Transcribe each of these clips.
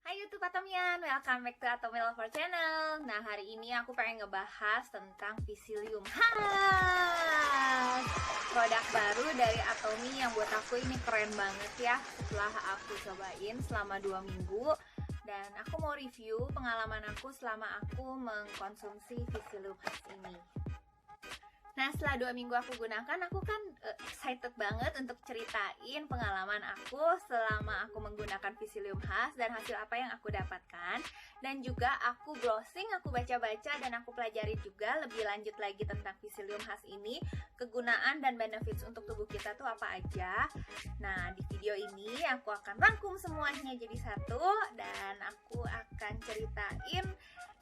Hai YouTube Atomian, welcome back to Atomi Lover Channel. Nah, hari ini aku pengen ngebahas tentang Psyllium Husk, produk baru dari Atomi yang buat aku ini keren banget ya. Setelah aku cobain selama 2 minggu, dan aku mau review pengalaman aku selama aku mengkonsumsi Psyllium Husk ini. Nah, setelah 2 minggu aku gunakan, aku kan excited banget untuk ceritain pengalaman aku selama aku menggunakan Psyllium Husk dan hasil apa yang aku dapatkan. Dan juga aku browsing, aku baca-baca, dan aku pelajari juga lebih lanjut lagi tentang Psyllium Husk ini, kegunaan dan benefits untuk tubuh kita tuh apa aja. Nah, di video ini aku akan rangkum semuanya jadi satu, dan aku akan ceritain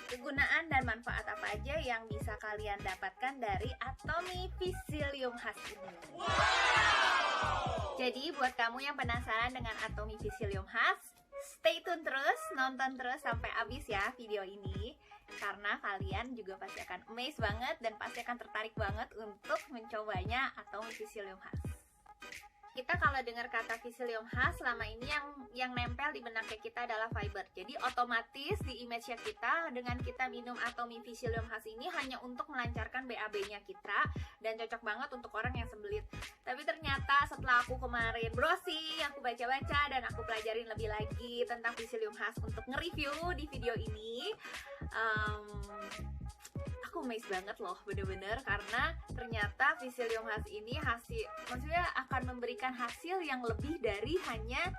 kegunaan dan manfaat apa aja yang bisa kalian dapatkan dari Atomi Psyllium Husk ini. Jadi buat kamu yang penasaran dengan Atomi Psyllium Husk, stay tune terus, nonton terus sampai habis ya video ini, karena kalian juga pasti akan amazed banget dan pasti akan tertarik banget untuk mencobanya Atomi Psyllium Husk. Kita kalau dengar kata Psyllium Husk, selama ini yang nempel di benaknya kita adalah fiber. Jadi otomatis di image-nya kita dengan kita minum Atomi Psyllium Husk ini hanya untuk melancarkan BAB-nya kita dan cocok banget untuk orang yang sembelit. Tapi ternyata setelah aku kemarin browsing, aku baca-baca dan aku pelajarin lebih lagi tentang Psyllium Husk untuk nge-review di video ini, aku amazed banget loh, bener-bener, karena ternyata Psyllium Husk ini maksudnya akan memberikan hasil yang lebih dari hanya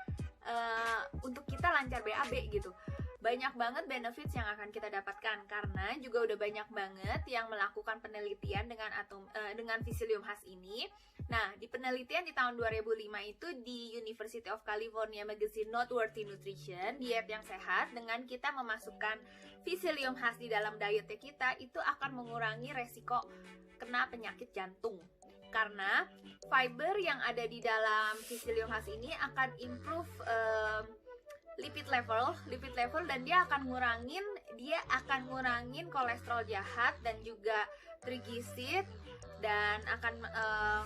untuk kita lancar BAB gitu. Banyak banget benefits yang akan kita dapatkan, karena juga udah banyak banget yang melakukan penelitian dengan Psyllium Husk ini. Nah, di penelitian di tahun 2005 itu di University of California Magazine Noteworthy Nutrition, diet yang sehat dengan kita memasukkan Psyllium Husk di dalam dietnya kita itu akan mengurangi resiko kena penyakit jantung. Karena fiber yang ada di dalam Psyllium Husk ini akan improve lipid level, dan dia akan ngurangin kolesterol jahat dan juga trigliserid, dan akan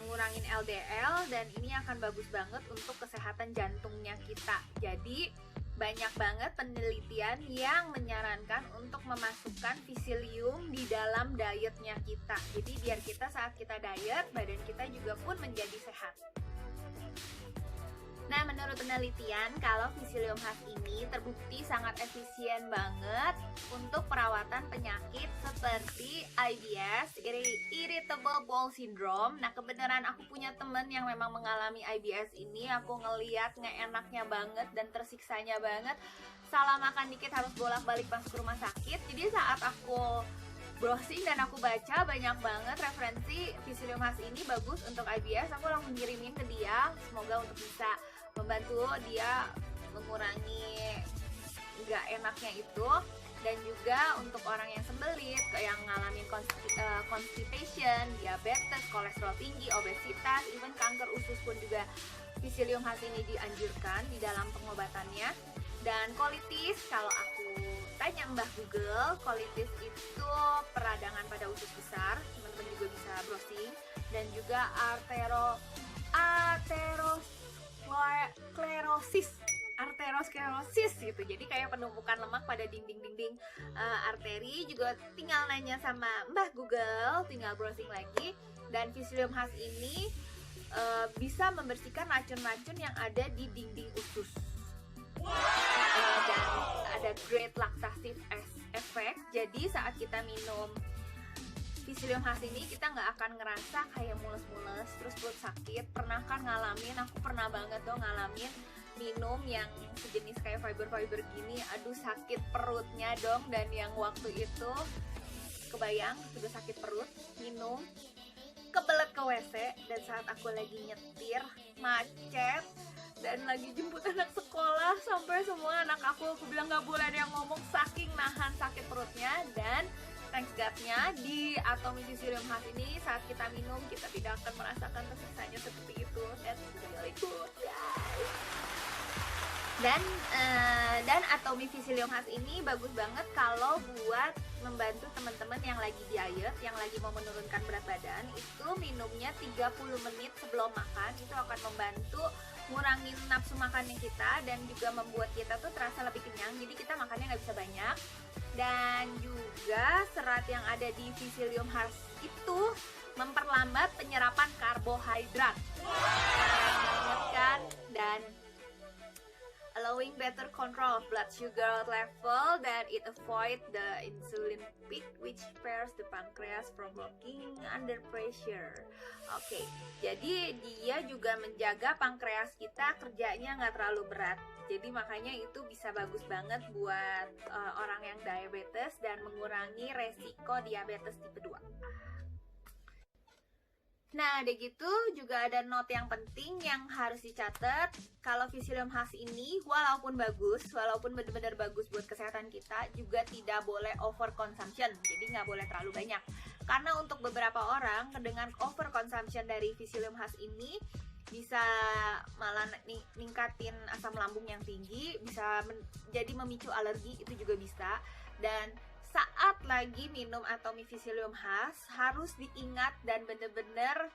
ngurangin LDL, dan ini akan bagus banget untuk kesehatan jantungnya kita. Jadi banyak banget penelitian yang menyarankan untuk memasukkan Psyllium di dalam dietnya kita. Jadi biar kita saat kita diet, badan kita juga pun menjadi sehat. Nah, menurut penelitian, kalau Psyllium Husk ini terbukti sangat efisien banget untuk perawatan penyakit seperti IBS, Irritable Bowel Syndrome. Nah, kebenaran aku punya temen yang memang mengalami IBS ini. Aku ngeliat enaknya banget dan tersiksanya banget. Salah makan dikit harus bolak-balik masuk ke rumah sakit. Jadi saat aku browsing dan aku baca banyak banget referensi Psyllium Husk ini bagus untuk IBS, aku langsung kirimin ke dia. Semoga untuk bisa membantu dia mengurangi nggak enaknya itu, dan juga untuk orang yang sembelit, yang ngalamin constipation, diabetes, kolesterol tinggi, obesitas, even kanker usus pun juga Psyllium Husk ini dianjurkan di dalam pengobatannya. Dan colitis, kalau aku tanya Mbah Google, colitis itu peradangan pada usus besar, teman-teman juga bisa browsing. Dan juga arteriosklerosis gitu. Jadi kayak penumpukan lemak pada dinding-dinding arteri. Juga tinggal nanya sama Mbah Google, tinggal browsing lagi. Dan Psyllium Husk ini bisa membersihkan racun-racun yang ada di dinding usus. Dan ada great laxative effect. Jadi saat kita minum Psyllium Husk ini, kita nggak akan ngerasa kayak mules-mules terus perut sakit. Pernah kan ngalamin? Aku pernah banget dong ngalamin minum yang sejenis kayak fiber gini. Aduh, sakit perutnya dong. Dan yang waktu itu kebayang udah sakit perut, minum, kebelet ke WC, dan saat aku lagi nyetir macet dan lagi jemput anak sekolah, sampai semua anak aku bilang nggak boleh ada yang ngomong saking nahan sakit perutnya. Dan thanks God-nya di Atomi Psyllium Husk ini saat kita minum, kita tidak akan merasakan tersiksanya seperti itu. That's really good, guys. Dan Atomi Psyllium Husk ini bagus banget kalau buat membantu teman-teman yang lagi diet, yang lagi mau menurunkan berat badan. Itu minumnya 30 menit sebelum makan, itu akan membantu ngurangin nafsu makannya kita dan juga membuat kita tuh terasa lebih kenyang, jadi kita makannya nggak bisa banyak. Dan juga serat yang ada di Psyllium Husk itu memperlambat penyerapan karbohidrat, banget kan, dan allowing better control of blood sugar level, dan it avoid the insulin peak which spares the pancreas from working under pressure. Oke, jadi dia juga menjaga pankreas kita kerjanya nggak terlalu berat. Jadi makanya itu bisa bagus banget buat orang yang diabetes dan mengurangi resiko diabetes tipe 2. Nah, udah gitu juga ada note yang penting yang harus dicatat. Kalau Psyllium Husk ini walaupun bagus, walaupun benar-benar bagus buat kesehatan kita, juga tidak boleh over consumption. Jadi nggak boleh terlalu banyak. Karena untuk beberapa orang dengan over consumption dari Psyllium Husk ini bisa malah ningkatin asam lambung yang tinggi, bisa jadi memicu alergi, itu juga bisa. Dan saat lagi minum atomi Psyllium Husk harus diingat dan bener-bener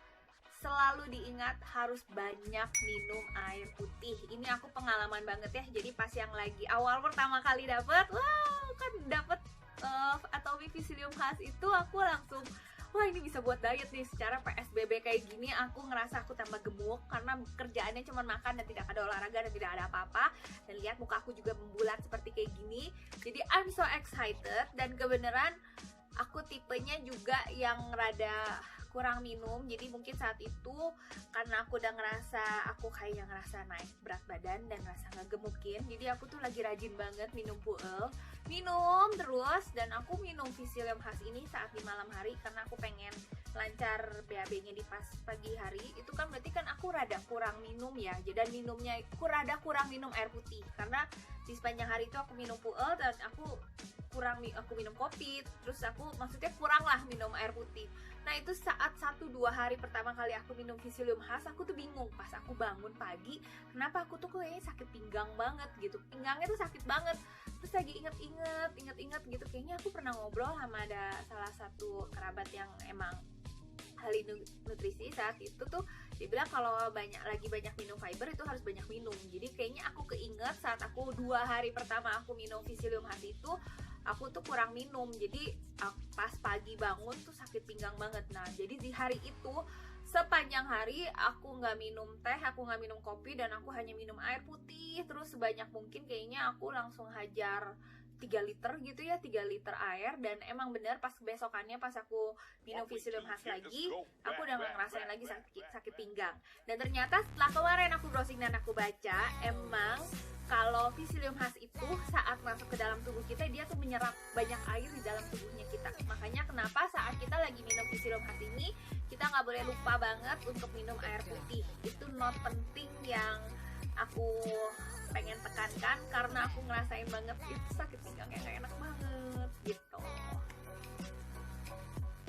selalu diingat harus banyak minum air putih. Ini aku pengalaman banget ya. Jadi pas yang lagi awal pertama kali dapet, atomi Psyllium Husk itu aku langsung, wah ini bisa buat diet nih. Secara PSBB kayak gini aku ngerasa aku tambah gemuk karena kerjaannya cuma makan dan tidak ada olahraga dan tidak ada apa-apa. Dan lihat muka aku juga membulat seperti kayak gini. Jadi I'm so excited, dan kebenaran aku tipenya juga yang rada kurang minum. Jadi mungkin saat itu karena aku udah ngerasa aku kayak ngerasa naik berat badan dan ngerasa ngegemukin, jadi aku tuh lagi rajin banget minum puel, minum terus. Dan aku minum Psyllium Husk ini saat di malam hari karena aku pengen lancar BAB-nya di pas pagi hari. Itu kan berarti kan aku rada kurang minum ya, dan minumnya aku rada kurang minum air putih karena di sepanjang hari itu aku minum puel dan aku minum kopi, terus aku maksudnya kurang lah minum air putih. Nah itu saat 1-2 hari pertama kali aku minum Psyllium Husk, aku tuh bingung pas aku bangun pagi, kenapa aku tuh kayaknya sakit pinggang banget gitu, pinggangnya tuh sakit banget. Terus lagi inget-inget gitu, kayaknya aku pernah ngobrol sama ada salah satu kerabat yang emang ahli nutrisi. Saat itu tuh dia bilang kalau lagi banyak minum fiber itu harus banyak minum. Jadi kayaknya aku keinget saat aku 2 hari pertama aku minum Psyllium Husk itu aku tuh kurang minum, jadi pas pagi bangun tuh sakit pinggang banget. Nah jadi di hari itu sepanjang hari aku nggak minum teh, aku nggak minum kopi, dan aku hanya minum air putih terus sebanyak mungkin. Kayaknya aku langsung hajar 3 liter gitu ya, 3 liter air. Dan emang bener pas besokannya pas aku minum Psyllium Husk lagi, aku udah gak ngerasain lagi sakit pinggang. Dan ternyata setelah kemarin aku browsing dan aku baca, emang kalau Psyllium Husk itu saat masuk ke dalam tubuh kita, dia tuh menyerap banyak air di dalam tubuhnya kita. Makanya kenapa saat kita lagi minum Psyllium Husk ini, kita nggak boleh lupa banget untuk minum air putih. Itu note penting yang aku pengen tekankan karena aku ngerasain banget itu sakit pinggangnya gak enak banget gitu.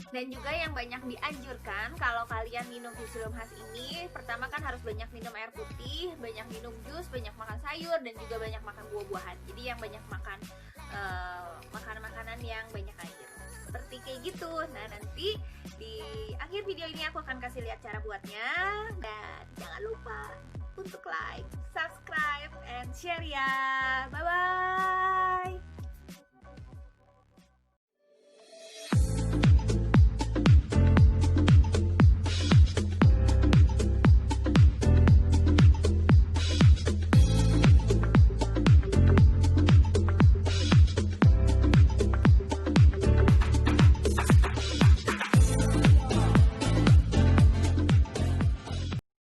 Dan juga yang banyak dianjurkan kalau kalian minum Psyllium Husk ini, pertama kan harus banyak minum air putih, banyak minum jus, banyak makan sayur, dan juga banyak makan buah-buahan. Jadi yang banyak makan makanan-makanan yang banyak air, seperti kayak gitu. Nah nanti di akhir video ini aku akan kasih lihat cara buatnya. Dan jangan lupa untuk like, subscribe, and share ya. Bye-bye.